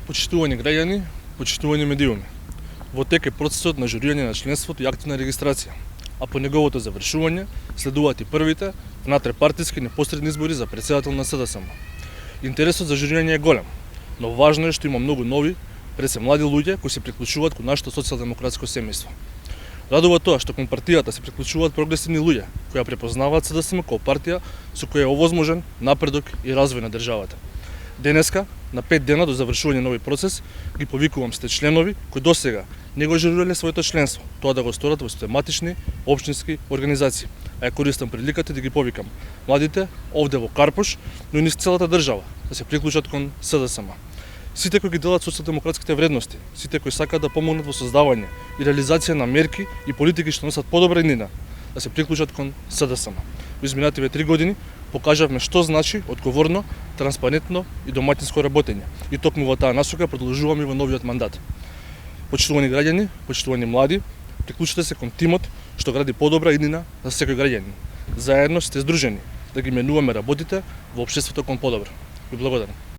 Почитувани граѓани, почитувани медиуми. Во тек е процесот на журирање на членството и активна регистрација, а по неговото завршување следуваат и првите внатре-партиски непосредни избори за претседател на СДСМ. Интересот за журирање е голем, но важно е што има многу нови, пред се млади луѓе кои се приклучуваат кон нашето социјалдемократско семејство. Радува тоа што кон партијата се приклучуваат прогресивни луѓе кои ја препознаваат СДСМ како партија со која е овозможен напредок и развој на државата. Денеска, на 5 дена до завршување на овој процес, ги повикувам сите членови кои досега не го журирале своето членство, тоа да го сторат во систематични општински организации. А ја користам приликата да ги повикам младите овде во Карпуш, но и низ целата држава да се приклучат кон СДСМ. Сите кои ги делат социјалдемократските вредности, сите кои сакаат да помогнат во создавање и реализација на мерки и политики што носат подобра иднина, да се приклучат кон СДСМ. Во изминативе 3 години покажавме што значи одговорно, транспарентно и доматинско работење. И токму во таа насока продолжуваме во новиот мандат. Почитувани граѓани, почитувани млади, приклучете се кон тимот што гради подобра иднина за секој граѓанин. Заедно сте здружени да ги менуваме работите во општеството кон подобро. Ви благодарам.